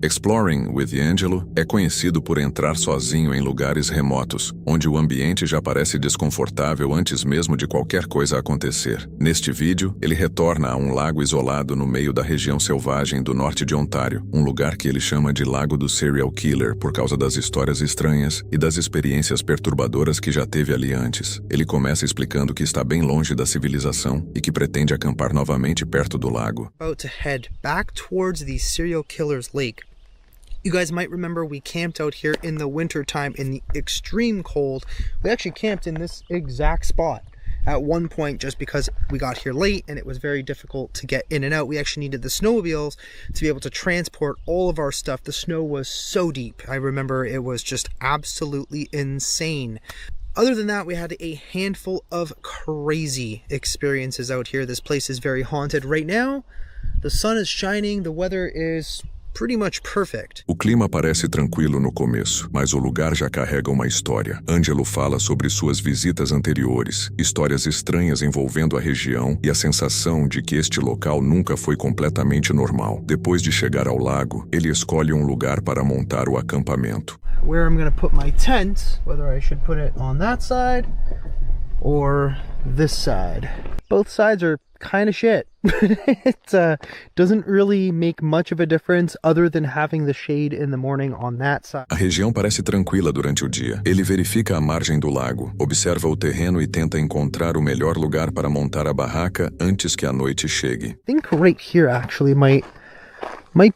Exploring with Angelo é conhecido por entrar sozinho em lugares remotos, onde o ambiente já parece desconfortável antes mesmo de qualquer coisa acontecer. Neste vídeo, ele retorna a um lago isolado no meio da região selvagem do norte de Ontário, um lugar que ele chama de Lago do Serial Killer por causa das histórias estranhas e das experiências perturbadoras que já teve ali antes. Ele começa explicando que está bem longe da civilização e que pretende acampar novamente perto do lago. About to head back towards the Serial Killer's Lake. You guys might remember we camped out here in the winter time in the extreme cold. We actually camped in this exact spot at one point just because we got here late and it was very difficult to get in and out. We actually needed the snowmobiles to be able to transport all of our stuff. The snow was so deep. I remember it was just absolutely insane. Other than that, we had a handful of crazy experiences out here. This place is very haunted. Right now, the sun is shining, the weather is pretty much perfect. O clima parece tranquilo no começo, mas o lugar já carrega uma história. Angelo fala sobre suas visitas anteriores, histórias estranhas envolvendo a região e a sensação de que este local nunca foi completamente normal. Depois de chegar ao lago, ele escolhe um lugar para montar o acampamento. Where I'm going to put my tent, whether I should put it on that side or this side. Both sides are kind of shit. It doesn't really make much of a difference other than having the shade in the morning on that side. A região parece tranquila durante o dia. Ele verifica a margem do lago, observa o terreno e tenta encontrar o melhor lugar para montar a barraca antes que a noite chegue. I think right here actually might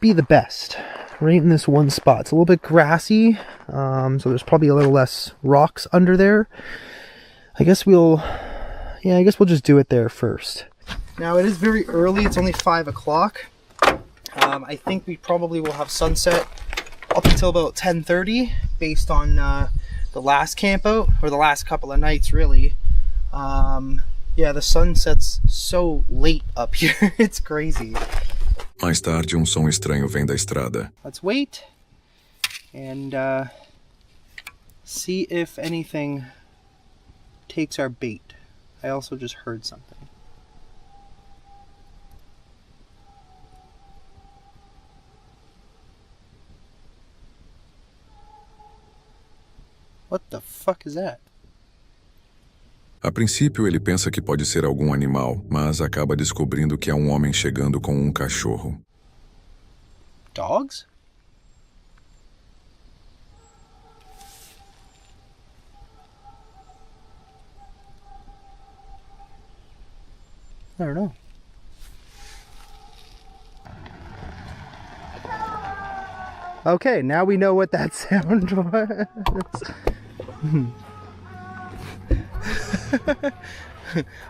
be the best. Right in this one spot. It's a little bit grassy, so there's probably a little less rocks under there. I guess we'll just do it there first. Now it is very early, it's only 5 o'clock. I think we probably will have sunset up until about 10:30 based on the last camp out, or the last couple of nights really. Yeah, the sun sets so late up here, it's crazy. Mais tarde, um som estranho vem da estrada. Let's wait and see if anything takes our bait. I also just heard something. What the fuck is that? A princípio, ele pensa que pode ser algum animal, mas acaba descobrindo que é um homem chegando com um cachorro. Dogs? I don't know. Okay, now we know what that sound was.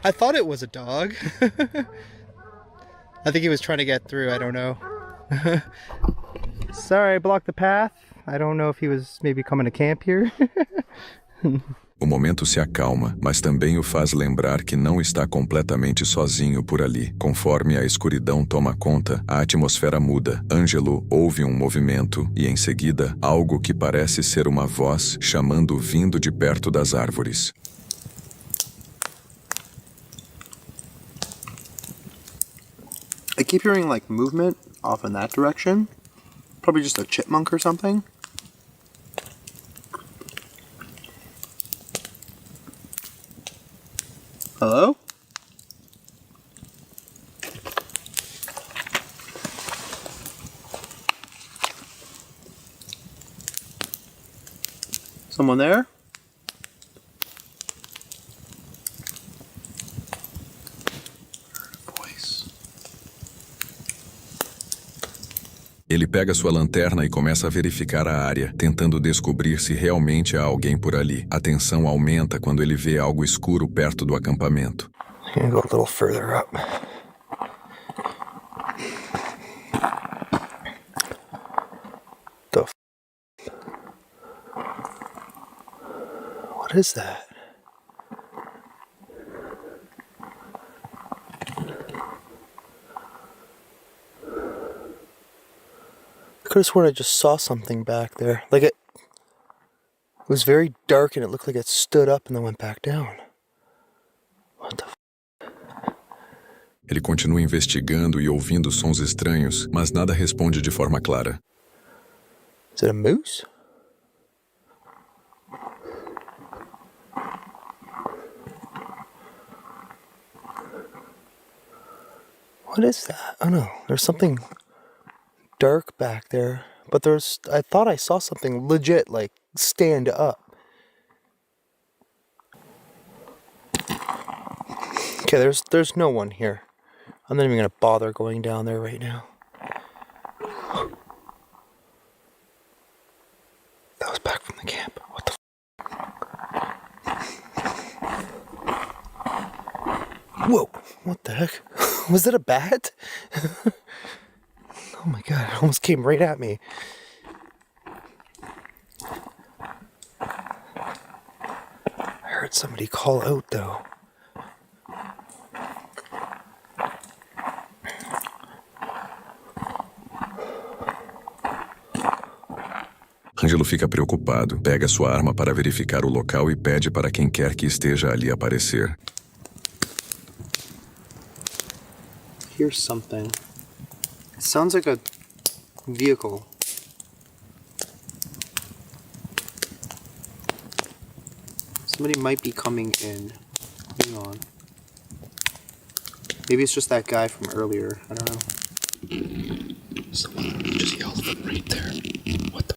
I thought it was a dog. I think he was trying to get through, I don't know. Sorry, I blocked the path. I don't know if he was maybe coming to camp here. O momento se acalma, mas também o faz lembrar que não está completamente sozinho por ali. Conforme a escuridão toma conta, a atmosfera muda. Angelo ouve um movimento e, em seguida, algo que parece ser uma voz chamando vindo de perto das árvores. I keep hearing like movement off in that direction. Probably just a chipmunk or something. Hello? Someone there? Ele pega sua lanterna e começa a verificar a área, tentando descobrir se realmente há alguém por ali. A tensão aumenta quando ele vê algo escuro perto do acampamento. I'm gonna go a little further up. The What is that? I could have sworn I just saw something back there. Like it was very dark and it looked like it stood up and then went back down. What the Ele continua investigando e ouvindo sons estranhos, mas nada responde de forma clara. Is it a moose? What is that? Oh no, there's something dark back there. But I thought I saw something legit, like, stand up. Okay, there's no one here. I'm not even gonna bother going down there right now. That was back from the camp. What the Whoa, what the heck? Was it a bat? Oh my god, it almost came right at me. I heard somebody call out though. Ângelo fica preocupado, pega sua arma para verificar o local e pede para quem quer que esteja ali aparecer. Here's something. It sounds like a vehicle. Somebody might be coming in. Hang on. Maybe it's just that guy from earlier. I don't know. Someone just yelled from right there. What the?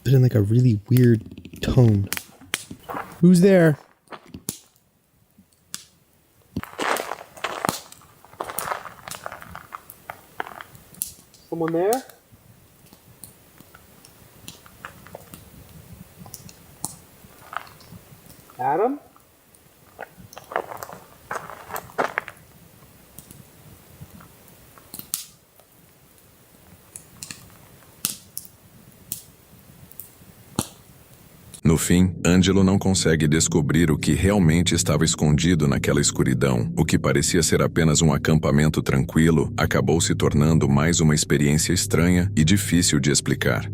But in like a really weird tone. Who's there? Someone there? Adam? No fim, Ângelo não consegue descobrir o que realmente estava escondido naquela escuridão. O que parecia ser apenas um acampamento tranquilo acabou se tornando mais uma experiência estranha e difícil de explicar.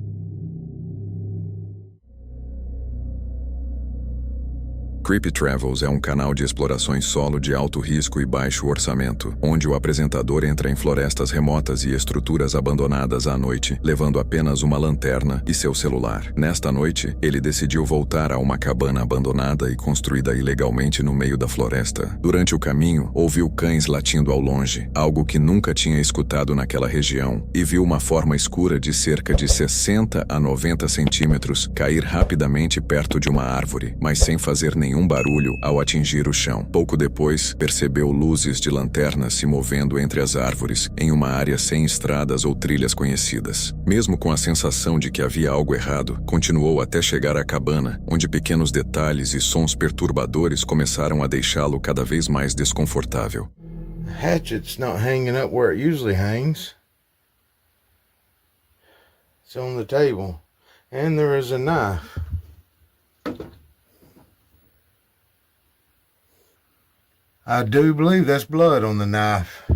Creepy Travels é um canal de explorações solo de alto risco e baixo orçamento, onde o apresentador entra em florestas remotas e estruturas abandonadas à noite, levando apenas uma lanterna e seu celular. Nesta noite, ele decidiu voltar a uma cabana abandonada e construída ilegalmente no meio da floresta. Durante o caminho, ouviu cães latindo ao longe, algo que nunca tinha escutado naquela região, e viu uma forma escura de cerca de 60 a 90 centímetros cair rapidamente perto de uma árvore, mas sem fazer nenhum barulho ao atingir o chão. Pouco depois, percebeu luzes de lanternas se movendo entre as árvores, em uma área sem estradas ou trilhas conhecidas. Mesmo com a sensação de que havia algo errado, continuou até chegar à cabana, onde pequenos detalhes e sons perturbadores começaram a deixá-lo cada vez mais desconfortável. The hatchet's not hanging up where it usually hangs. It's on the table. And there is a knife. I do believe that's blood on the knife.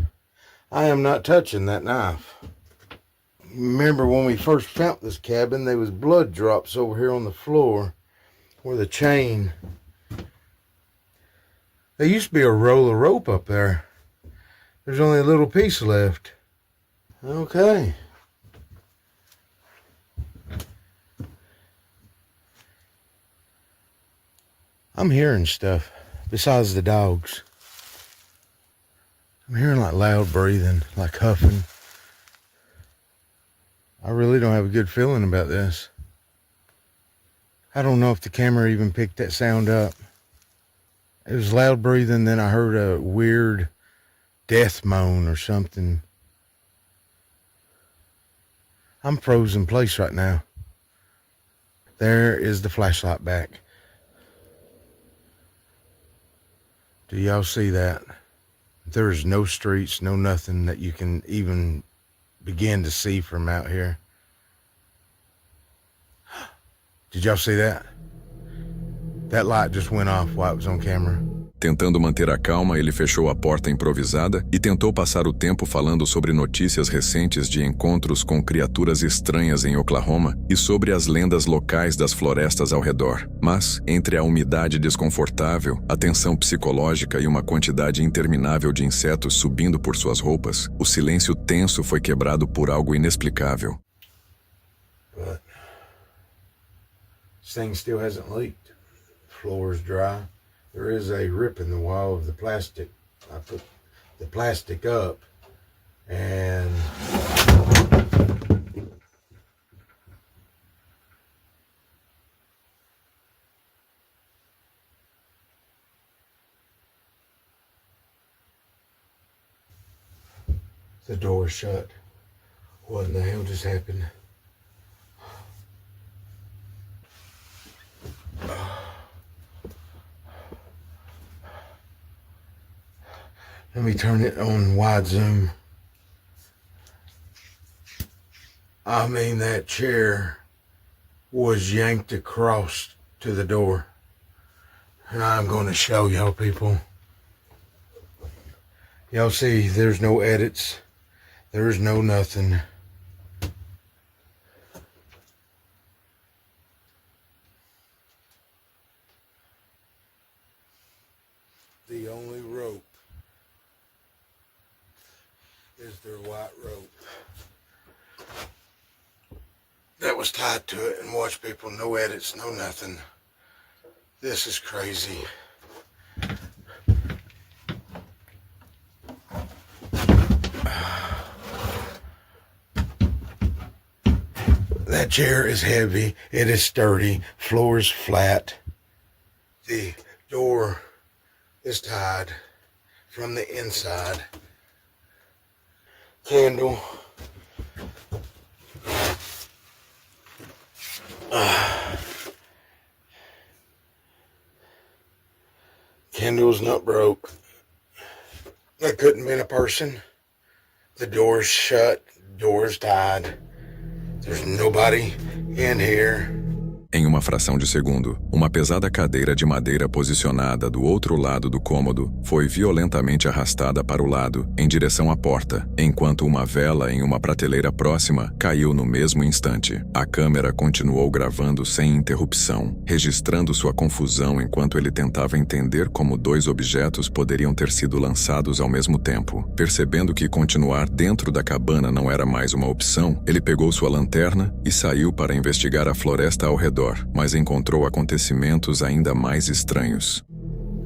I am not touching that knife. Remember when we first found this cabin, there was blood drops over here on the floor where the chain. There used to be a roll of rope up there. There's only a little piece left. Okay. I'm hearing stuff besides the dogs. I'm hearing like loud breathing, like huffing. I really don't have a good feeling about this. I don't know if the camera even picked that sound up. It was loud breathing, then I heard a weird death moan or something. I'm frozen in place right now. There is the flashlight back. Do y'all see that? There is no streets, no nothing that you can even begin to see from out here. Did y'all see that? That light just went off while it was on camera. Tentando manter a calma, ele fechou a porta improvisada e tentou passar o tempo falando sobre notícias recentes de encontros com criaturas estranhas em Oklahoma e sobre as lendas locais das florestas ao redor. Mas, entre a umidade desconfortável, a tensão psicológica e uma quantidade interminável de insetos subindo por suas roupas, o silêncio tenso foi quebrado por algo inexplicável. But this thing still hasn't leaked. The floor is dry. There is a rip in the wall of the plastic. I put the plastic up and the door is shut. What in the hell just happened? Let me turn it on wide zoom. I mean, that chair was yanked across to the door. And I'm going to show y'all people. Y'all see, there's no edits. There's no nothing. The only rope is their white rope that was tied to it. And watch, people, no edits, no nothing. This is crazy. That chair is heavy, it is sturdy, floor is flat. The door is tied from the inside. Candle. Candle's not broke. That couldn't have been a person. The door's shut, door's tied. There's nobody in here. Em uma fração de segundo, uma pesada cadeira de madeira posicionada do outro lado do cômodo foi violentamente arrastada para o lado, em direção à porta, enquanto uma vela em uma prateleira próxima caiu no mesmo instante. A câmera continuou gravando sem interrupção, registrando sua confusão enquanto ele tentava entender como dois objetos poderiam ter sido lançados ao mesmo tempo. Percebendo que continuar dentro da cabana não era mais uma opção, ele pegou sua lanterna e saiu para investigar a floresta ao redor, mas encontrou acontecimentos ainda mais estranhos.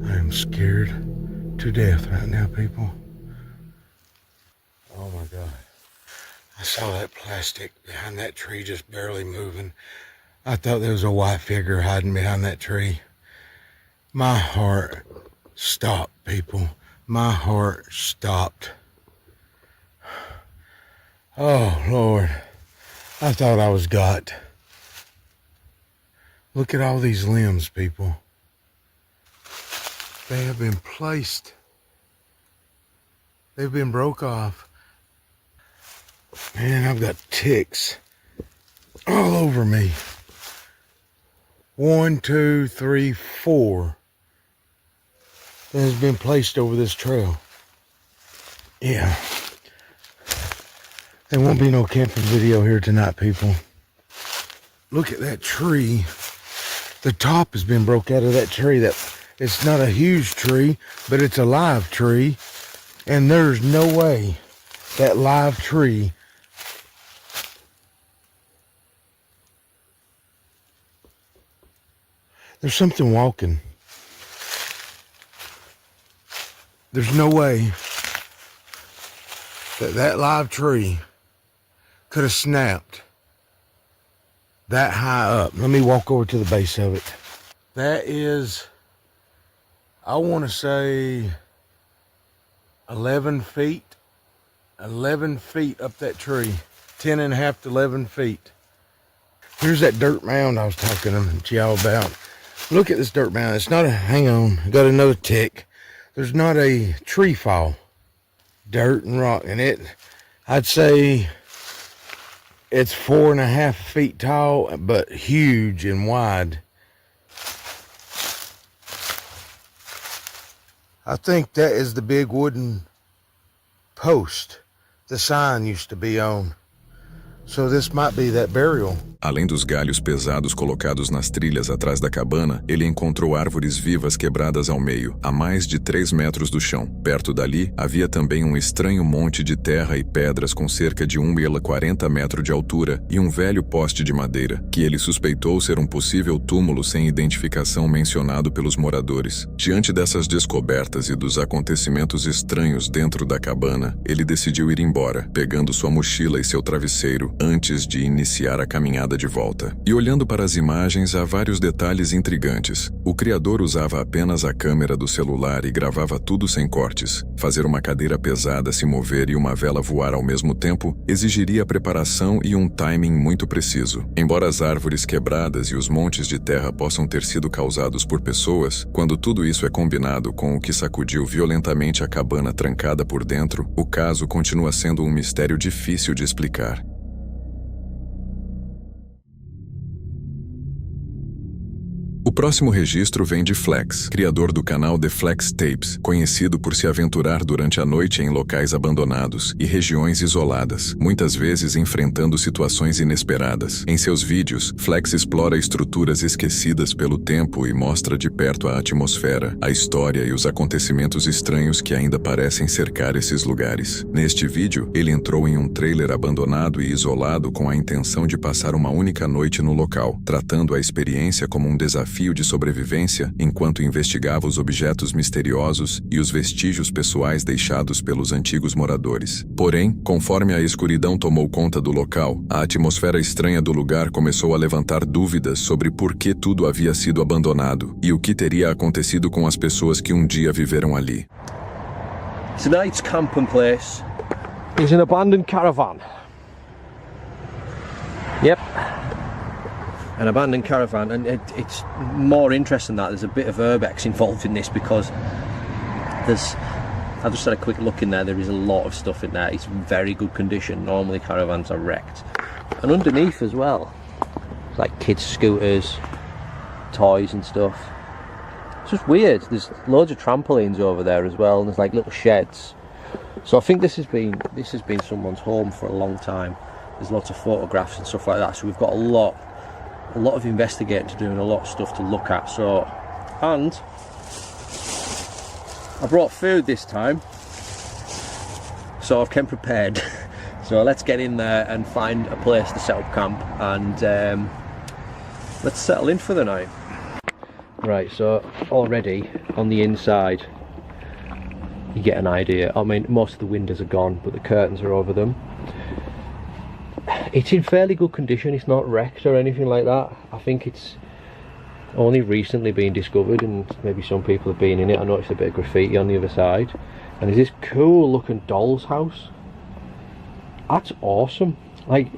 I'm scared to death right now, people. Oh my God. I saw that plastic behind that tree just barely moving. I thought there was a white figure hiding behind that tree. My heart stopped, people. My heart stopped. Oh, Lord. I thought I was got. Look at all these limbs, people. They have been placed. They've been broke off. Man, I've got ticks all over me. 1, 2, 3, 4 that has been placed over this trail. Yeah. There won't be no camping video here tonight, people. Look at that tree. The top has been broke out of that tree. It's not a huge tree, but it's a live tree. And there's no way that live tree there's something walking. There's no way that live tree could have snapped that high up. Let me walk over to the base of it. That is, I want to say 11 feet. 11 feet up that tree. 10 and a half to 11 feet. Here's that dirt mound I was talking to y'all about. Look at this dirt mound. It's not a, hang on, I got another tick. There's not a tree fall. Dirt and rock. And I'd say it's 4.5 feet tall, but huge and wide. I think that is the big wooden post the sign used to be on. So this might be that burial. Além dos galhos pesados colocados nas trilhas atrás da cabana, ele encontrou árvores vivas quebradas ao meio, a mais de 3 metros do chão. Perto dali, havia também um estranho monte de terra e pedras com cerca de 1,40 metros de altura e um velho poste de madeira, que ele suspeitou ser um possível túmulo sem identificação mencionado pelos moradores. Diante dessas descobertas e dos acontecimentos estranhos dentro da cabana, ele decidiu ir embora, pegando sua mochila e seu travesseiro, antes de iniciar a caminhada de volta. E olhando para as imagens, há vários detalhes intrigantes. O criador usava apenas a câmera do celular e gravava tudo sem cortes. Fazer uma cadeira pesada se mover e uma vela voar ao mesmo tempo exigiria preparação e um timing muito preciso. Embora as árvores quebradas e os montes de terra possam ter sido causados por pessoas, quando tudo isso é combinado com o que sacudiu violentamente a cabana trancada por dentro, o caso continua sendo um mistério difícil de explicar. O próximo registro vem de Flex, criador do canal The Flex Tapes, conhecido por se aventurar durante a noite em locais abandonados e regiões isoladas, muitas vezes enfrentando situações inesperadas. Em seus vídeos, Flex explora estruturas esquecidas pelo tempo e mostra de perto a atmosfera, a história e os acontecimentos estranhos que ainda parecem cercar esses lugares. Neste vídeo, ele entrou em um trailer abandonado e isolado com a intenção de passar uma única noite no local, tratando a experiência como um desafio de sobrevivência enquanto investigava os objetos misteriosos e os vestígios pessoais deixados pelos antigos moradores. Porém, conforme a escuridão tomou conta do local, a atmosfera estranha do lugar começou a levantar dúvidas sobre por que tudo havia sido abandonado e o que teria acontecido com as pessoas que um dia viveram ali. Tonight's camping place is an abandoned caravan. Yep. An abandoned caravan, and it's more interesting that there's a bit of urbex involved in this because I just had a quick look in there, there is a lot of stuff in there. It's in very good condition. Normally caravans are wrecked. And underneath as well, like kids' scooters, toys and stuff. It's just weird. There's loads of trampolines over there as well, and there's like little sheds. So I think this has been someone's home for a long time. There's lots of photographs and stuff like that, so we've got a lot of investigating to do and a lot of stuff to look at. So, and I brought food this time, so I've come prepared. So let's get in there and find a place to set up camp, and let's settle in for the night. Right, so already on the inside you get an idea. I mean, most of the windows are gone, but the curtains are over them. It's in fairly good condition, it's not wrecked or anything like that. I think it's only recently been discovered and maybe some people have been in it. I noticed a bit of graffiti on the other side. And there's this cool looking doll's house. That's awesome. Like,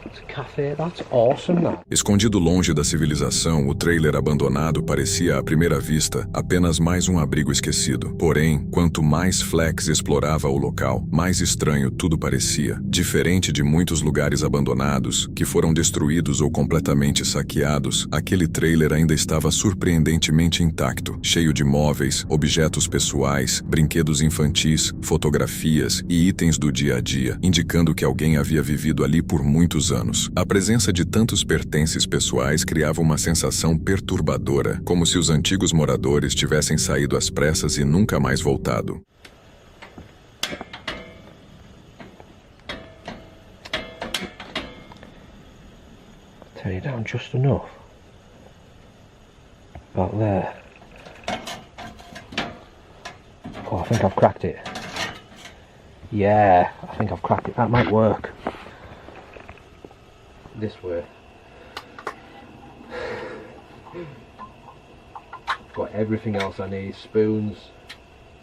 it's a cafe, that's awesome, that. Escondido longe da civilização, o trailer abandonado parecia à primeira vista apenas mais um abrigo esquecido. Porém, quanto mais Flex explorava o local, mais estranho tudo parecia. Diferente de muitos lugares abandonados, que foram destruídos ou completamente saqueados, aquele trailer ainda estava surpreendentemente intacto, cheio de móveis, objetos pessoais, brinquedos infantis, fotografias e itens do dia a dia, indicando que alguém havia vivido ali por muitos anos. A presença de tantos pertences pessoais criava uma sensação perturbadora, como se os antigos moradores tivessem saído às pressas e nunca mais voltado. Turn it down just enough. About there. Oh, I think I've cracked it. Yeah, I think I've cracked it. That might work. This way. Got everything else I need. Spoons,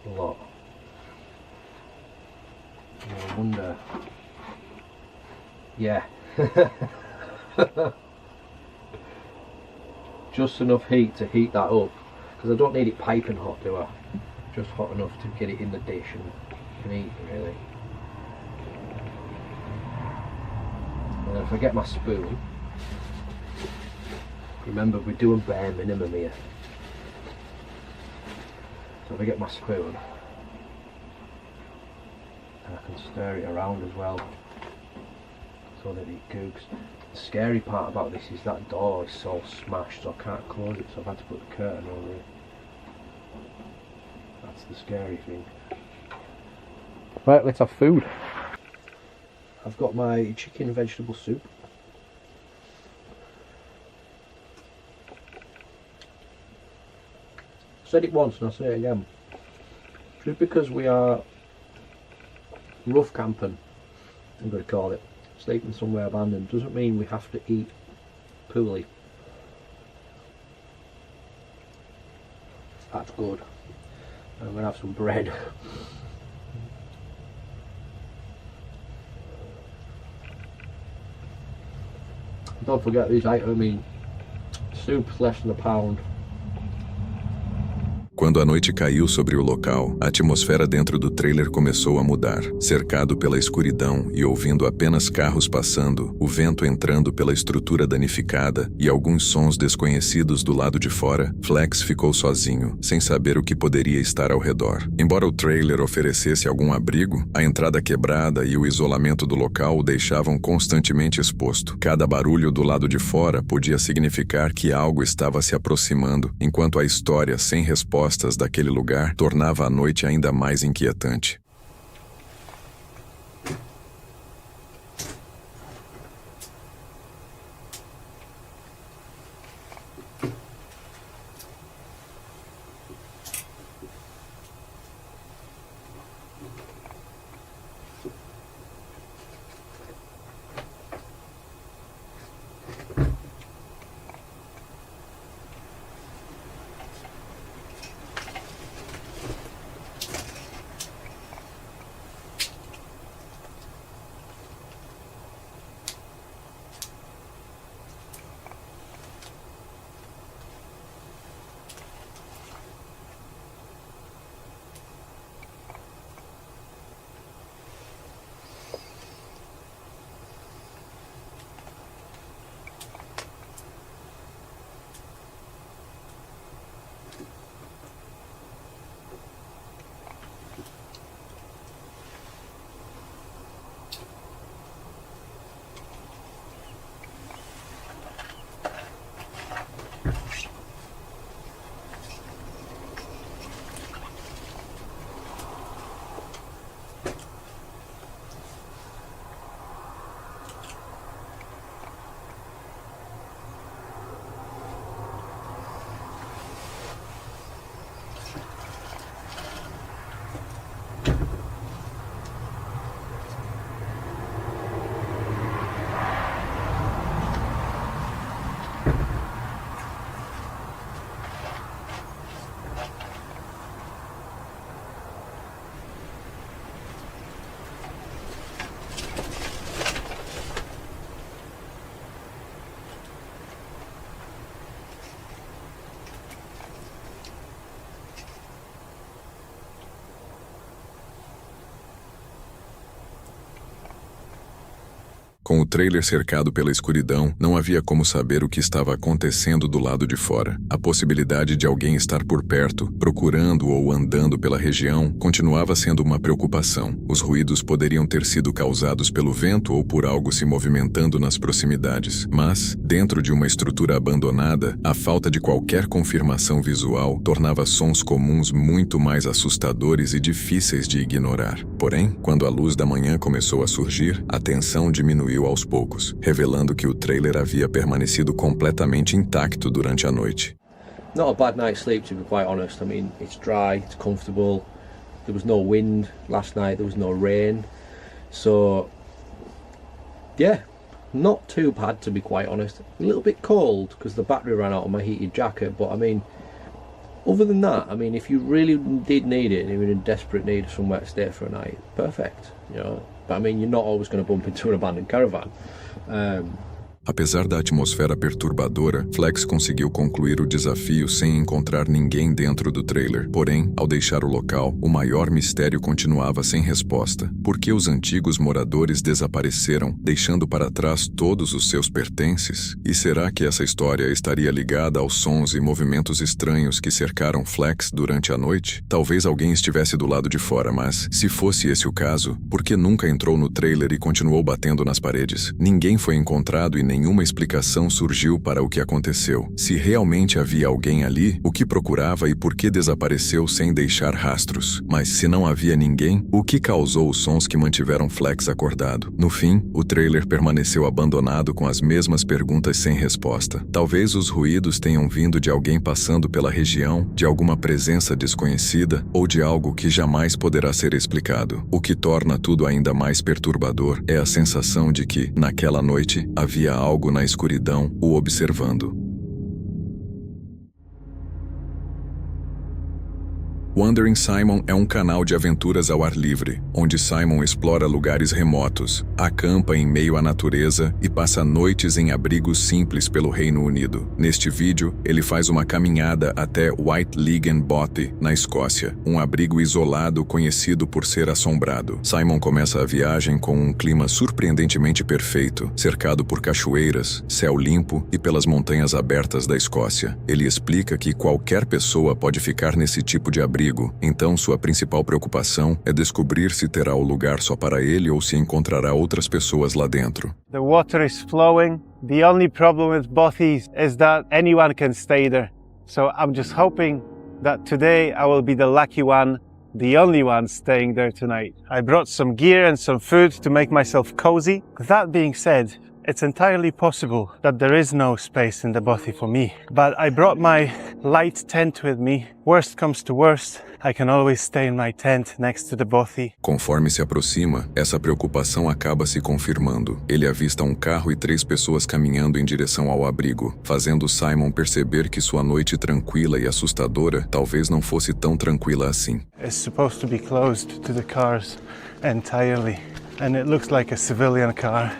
a lot. I wonder. Yeah. Just enough heat to heat that up, because I don't need it piping hot, do I? Just hot enough to get it in the dish and can eat, really. And if I get my spoon, remember we're doing bare minimum here. So if I get my spoon, and I can stir it around as well so that it cooks. The scary part about this is that door is so smashed, so I can't close it, so I've had to put the curtain over it. That's the scary thing. Right, let's have food. I've got my chicken vegetable soup. I said it once and I'll say it again. Just because we are rough camping, I'm going to call it, sleeping somewhere abandoned, doesn't mean we have to eat poorly. That's good. I'm going to have some bread. Don't forget these items, I mean, soup's less than £1. Quando a noite caiu sobre o local, a atmosfera dentro do trailer começou a mudar. Cercado pela escuridão e ouvindo apenas carros passando, o vento entrando pela estrutura danificada e alguns sons desconhecidos do lado de fora, Flex ficou sozinho, sem saber o que poderia estar ao redor. Embora o trailer oferecesse algum abrigo, a entrada quebrada e o isolamento do local o deixavam constantemente exposto. Cada barulho do lado de fora podia significar que algo estava se aproximando, enquanto a história sem resposta daquele lugar tornava a noite ainda mais inquietante. Com o trailer cercado pela escuridão, não havia como saber o que estava acontecendo do lado de fora. A possibilidade de alguém estar por perto, procurando ou andando pela região, continuava sendo uma preocupação. Os ruídos poderiam ter sido causados pelo vento ou por algo se movimentando nas proximidades. Mas, dentro de uma estrutura abandonada, a falta de qualquer confirmação visual tornava sons comuns muito mais assustadores e difíceis de ignorar. Porém, quando a luz da manhã começou a surgir, a tensão diminuiu aos poucos, revelando que o trailer havia permanecido completamente intacto durante a noite. Not a bad night's sleep, to be quite honest. I mean, it's dry, it's comfortable. There was no wind last night, there was no rain. So, yeah, not too bad, to be quite honest. A little bit cold because the battery ran out on my heated jacket, but I mean, other than that, I mean, if you really did need it and you were in desperate need of somewhere to stay for a night, perfect, you know. But I mean, you're not always going to bump into an abandoned caravan. Apesar da atmosfera perturbadora, Flex conseguiu concluir o desafio sem encontrar ninguém dentro do trailer. Porém, ao deixar o local, o maior mistério continuava sem resposta. Por que os antigos moradores desapareceram, deixando para trás todos os seus pertences? E será que essa história estaria ligada aos sons e movimentos estranhos que cercaram Flex durante a noite? Talvez alguém estivesse do lado de fora, mas, se fosse esse o caso, por que nunca entrou no trailer e continuou batendo nas paredes? Ninguém foi encontrado e nenhuma explicação surgiu para o que aconteceu. Se realmente havia alguém ali, o que procurava e por que desapareceu sem deixar rastros? Mas se não havia ninguém, o que causou os sons que mantiveram Flex acordado? No fim, o trailer permaneceu abandonado com as mesmas perguntas sem resposta. Talvez os ruídos tenham vindo de alguém passando pela região, de alguma presença desconhecida ou de algo que jamais poderá ser explicado. O que torna tudo ainda mais perturbador é a sensação de que, naquela noite, havia algo na escuridão o observando. Wandering Simon é um canal de aventuras ao ar livre, onde Simon explora lugares remotos, acampa em meio à natureza e passa noites em abrigos simples pelo Reino Unido. Neste vídeo, ele faz uma caminhada até Whitelegan Bothy, na Escócia, um abrigo isolado conhecido por ser assombrado. Simon começa a viagem com um clima surpreendentemente perfeito, cercado por cachoeiras, céu limpo e pelas montanhas abertas da Escócia. Ele explica que qualquer pessoa pode ficar nesse tipo de abrigo, então sua principal preocupação é descobrir se terá o lugar só para ele ou se encontrará outras pessoas lá dentro. The water is flowing. The only problem with Bothy is that anyone can stay there. So I'm just hoping that today I will be the lucky one, the only one staying there tonight. I brought some gear and some food to make myself cozy. That being said, it's entirely possible that there is no space in the Bothy for me. But I brought my light tent with me. Worst comes to worst, I can always stay in my tent next to the Bothy. Conforme se aproxima, essa preocupação acaba se confirmando. Ele avista um carro e 3 pessoas caminhando em direção ao abrigo, fazendo Simon perceber que sua noite tranquila e assustadora talvez não fosse tão tranquila assim. It's supposed to be closed to the cars entirely, and it looks like a civilian car.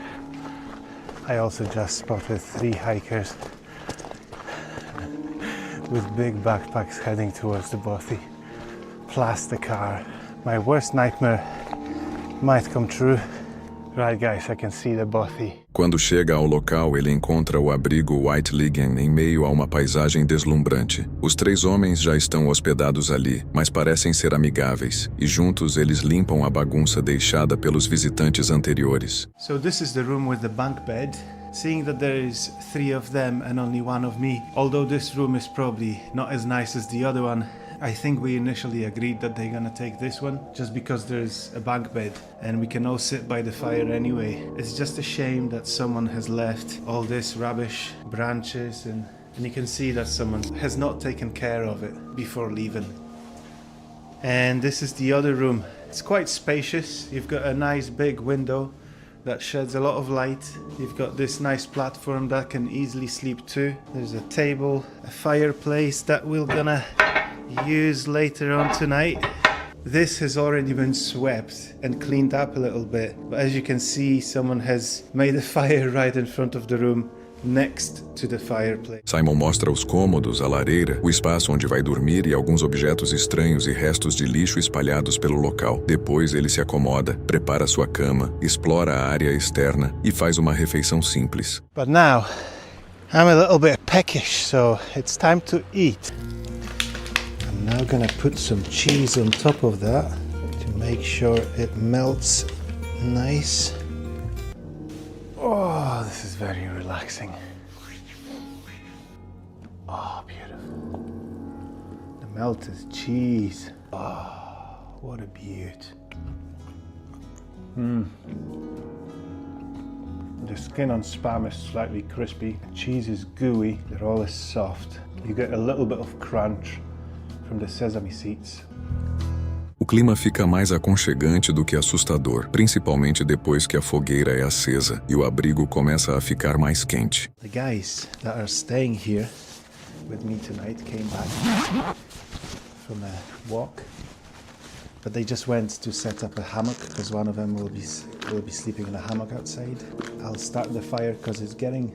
I also just spotted 3 hikers with big backpacks heading towards the Bothy. Plus the car. My worst nightmare might come true. Right guys, I can see the Bothy. Quando chega ao local, ele encontra o abrigo Whitelegan em meio a uma paisagem deslumbrante. Os 3 homens já estão hospedados ali, mas parecem ser amigáveis, e juntos eles limpam a bagunça deixada pelos visitantes anteriores. So this is the room with the bunk bed. Seeing that there is 3 of them and only 1 of me, although this room is probably not as nice as the other one, I think we initially agreed that they're gonna take this one just because there's a bunk bed and we can all sit by the fire anyway. It's just a shame that someone has left all this rubbish, branches, and you can see that someone has not taken care of it before leaving. And this is the other room. It's quite spacious. You've got a nice big window that sheds a lot of light. You've got this nice platform that can easily sleep to. There's a table, a fireplace that we're gonna use later on tonight. This has already been swept and cleaned up a little bit, but as you can see, someone has made a fire right in front of the room next to the fireplace. Simon mostra os cômodos, a lareira, o espaço onde vai dormir e alguns objetos estranhos e restos de lixo espalhados pelo local. Depois ele se acomoda, prepara sua cama, explora a área externa e faz uma refeição simples. But now, I'm a little bit peckish, so it's time to eat. I'm now gonna put some cheese on top of that to make sure it melts nice. Oh, this is very relaxing. Oh, beautiful. The melted cheese. Oh, what a beaut. The skin on Spam is slightly crispy. The cheese is gooey. They're all soft. You get a little bit of crunch from the sesame seeds. O clima fica mais aconchegante do que assustador, principalmente depois que a fogueira é acesa e o abrigo começa a ficar mais quente. The guys that are staying here with me tonight came back from a walk but they just went to set up a hammock because one of them will be sleeping in a hammock outside. I'll start the fire because it's getting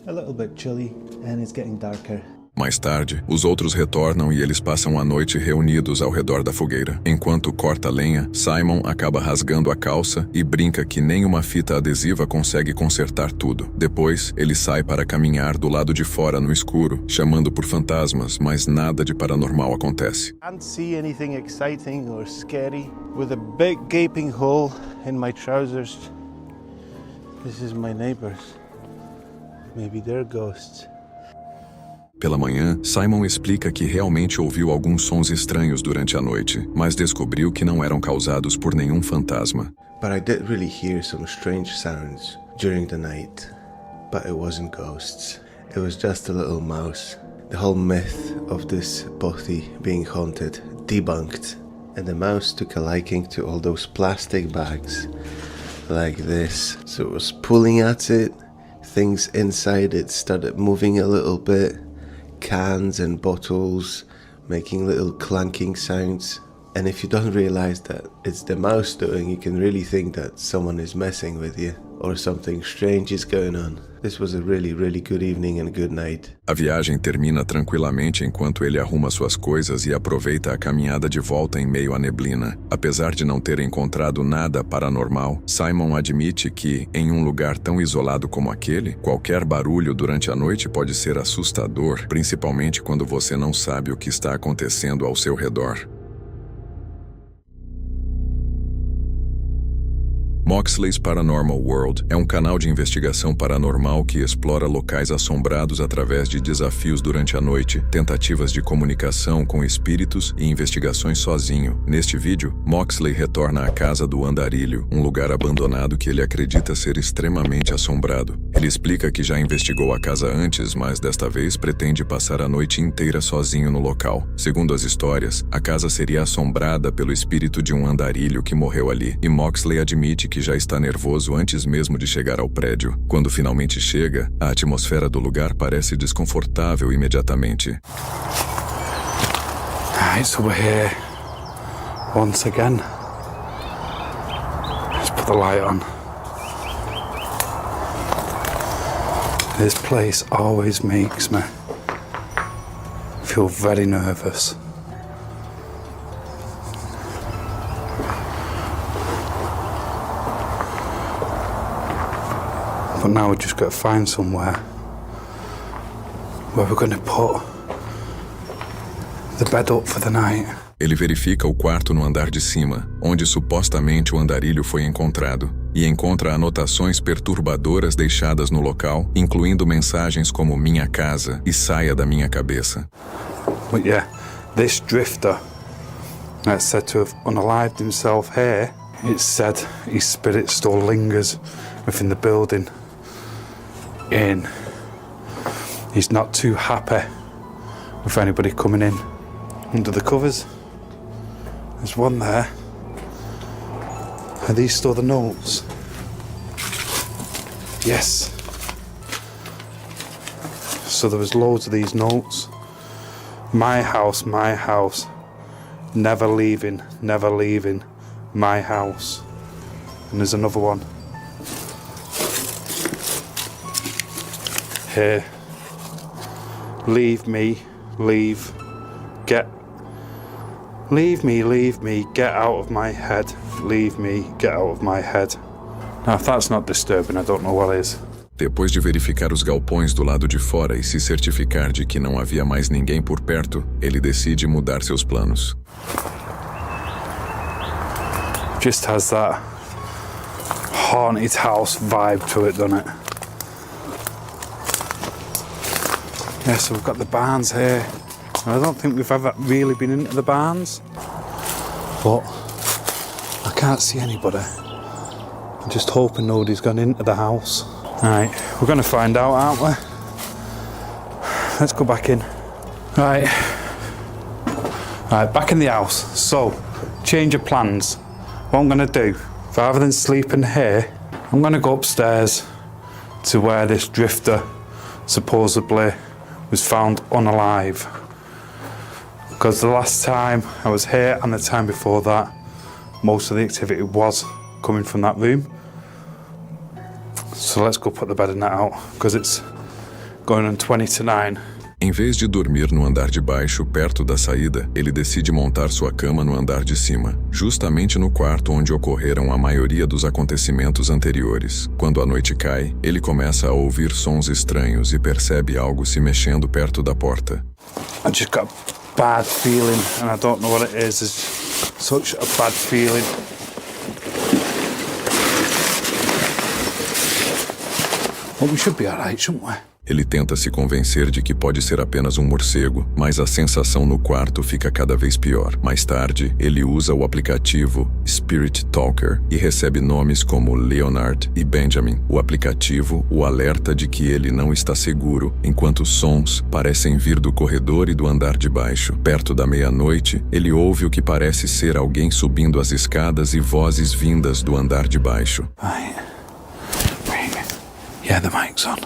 a little bit chilly and it's getting darker. Mais tarde, os outros retornam e eles passam a noite reunidos ao redor da fogueira. Enquanto corta lenha, Simon acaba rasgando a calça e brinca que nem uma fita adesiva consegue consertar tudo. Depois, ele sai para caminhar do lado de fora no escuro, chamando por fantasmas, mas nada de paranormal acontece. Can't see anything exciting or scary. With a big gaping hole in my trousers. This is my neighbors. Maybe they're ghosts. Pela manhã, Simon explica que realmente ouviu alguns sons estranhos durante a noite, mas descobriu que não eram causados por nenhum fantasma. But I did really hear some strange sounds during the night, but it wasn't ghosts. It was just a little mouse. The whole myth of this bothy being haunted debunked, and the mouse took a liking to all those plastic bags like this. So it was pulling at it, things inside it started moving a little bit. Cans and bottles making little clanking sounds, and if you don't realize that it's the mouse doing, you can really think that someone is messing with you or something strange is going on. This was a really good evening and good night. A viagem termina tranquilamente enquanto ele arruma suas coisas e aproveita a caminhada de volta em meio à neblina. Apesar de não ter encontrado nada paranormal, Simon admite que, em um lugar tão isolado como aquele, qualquer barulho durante a noite pode ser assustador, principalmente quando você não sabe o que está acontecendo ao seu redor. Moxley's Paranormal World é um canal de investigação paranormal que explora locais assombrados através de desafios durante a noite, tentativas de comunicação com espíritos e investigações sozinho. Neste vídeo, Moxley retorna à casa do Andarilho, um lugar abandonado que ele acredita ser extremamente assombrado. Ele explica que já investigou a casa antes, mas desta vez pretende passar a noite inteira sozinho no local. Segundo as histórias, a casa seria assombrada pelo espírito de um andarilho que morreu ali, e Moxley admite que já está nervoso antes mesmo de chegar ao prédio. Quando finalmente chega, a atmosfera do lugar parece desconfortável imediatamente. Alright, so we're here once again. Let's put the light on. This place always makes me feel very nervous. But now we've just got to find somewhere where we're going to put the bed up for the night. Ele verifica o quarto no andar de cima, onde supostamente o andarilho foi encontrado, e encontra anotações perturbadoras deixadas no local, incluindo mensagens como "minha casa" e "saia da minha cabeça". But yeah, this drifter that's said to have unalived himself here, it's said his spirit still lingers within the building. And he's not too happy with anybody coming in under the covers. There's one there. Are these still the notes? Yes. So there was loads of these notes. My house, never leaving, my house. And there's another one. Here. Leave me, get out of my head. Leave me, get out of my head. Now, if that's not disturbing, I don't know what is. Depois de verificar os galpões do lado de fora e se certificar de que não havia mais ninguém por perto, ele decide mudar seus planos. Just has that haunted house vibe to it, doesn't it? Yeah, so we've got the barns here. I don't think we've ever really been into the barns, but I can't see anybody. I'm just hoping nobody's gone into the house. Right, we're going to find out, aren't we? Let's go back in. Right, back in the house. So, change of plans. What I'm going to do, rather than sleeping here, I'm going to go upstairs to where this drifter supposedly was found unalive. Because the last time I was here and the time before that, most of the activity was coming from that room. So let's go put the bed and that out, because it's going on 20 to 9. Em vez de dormir no andar de baixo, perto da saída, ele decide montar sua cama no andar de cima, justamente no quarto onde ocorreram a maioria dos acontecimentos anteriores. Quando a noite cai, ele começa a ouvir sons estranhos e percebe algo se mexendo perto da porta. I just got a bad feeling, and I don't know what it is. It's such a bad feeling. Well, we should be alright, shouldn't we? Ele tenta se convencer de que pode ser apenas um morcego, mas a sensação no quarto fica cada vez pior. Mais tarde, ele usa o aplicativo Spirit Talker e recebe nomes como Leonard e Benjamin. O aplicativo o alerta de que ele não está seguro, enquanto sons parecem vir do corredor e do andar de baixo. Perto da meia-noite, ele ouve o que parece ser alguém subindo as escadas e vozes vindas do andar de baixo. Right. Yeah, the mic's on.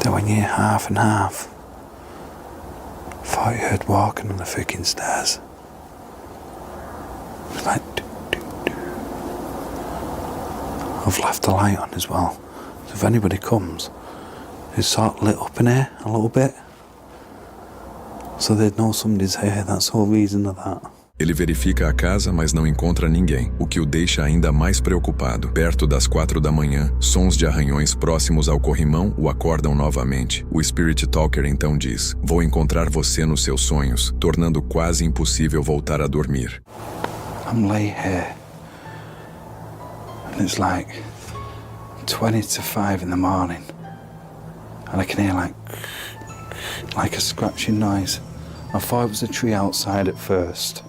They were near half and half. Thought you heard walking on the freaking stairs. It was like doo, doo, doo. I've left the light on as well. So if anybody comes, it's sort of lit up in here a little bit. So they'd know somebody's here. That's the whole reason of that. Ele verifica a casa, mas não encontra ninguém, o que o deixa ainda mais preocupado. Perto das 4 da manhã, sons de arranhões próximos ao corrimão o acordam novamente. O Spirit Talker então diz: "Vou encontrar você nos seus sonhos", tornando quase impossível voltar a dormir. I'm lay here, and it's like 20 to 5 in the morning, and I can hear like a scratching noise. I thought it was a tree outside at first,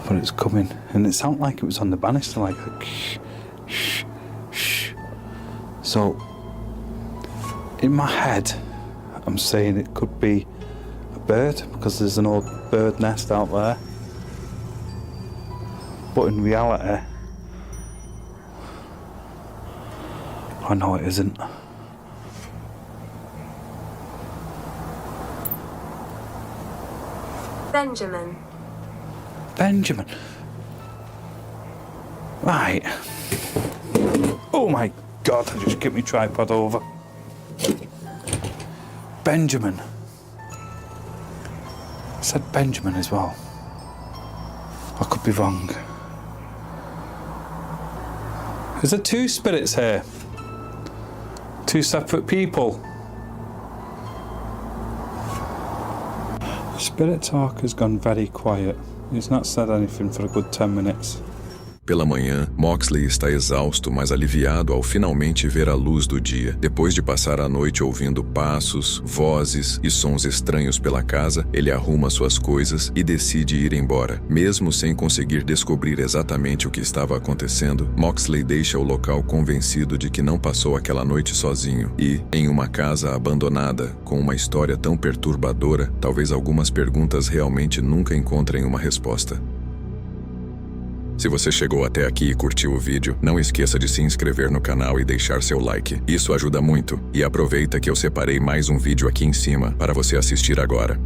but it's coming, and it sounded like it was on the banister, like a shh, shh. So, in my head, I'm saying it could be a bird, because there's an old bird nest out there. But in reality, I know it isn't. Benjamin. Benjamin. Right. Oh my God, I just kicked my tripod over. Benjamin. I said Benjamin as well. I could be wrong. Is there two spirits here? Two separate people? Spirit Talk has gone very quiet. He's not said anything for a good 10 minutes. Pela manhã, Moxley está exausto, mas aliviado ao finalmente ver a luz do dia. Depois de passar a noite ouvindo passos, vozes e sons estranhos pela casa, ele arruma suas coisas e decide ir embora. Mesmo sem conseguir descobrir exatamente o que estava acontecendo, Moxley deixa o local convencido de que não passou aquela noite sozinho e, em uma casa abandonada, com uma história tão perturbadora, talvez algumas perguntas realmente nunca encontrem uma resposta. Se você chegou até aqui e curtiu o vídeo, não esqueça de se inscrever no canal e deixar seu like. Isso ajuda muito. E aproveita que eu separei mais um vídeo aqui em cima para você assistir agora.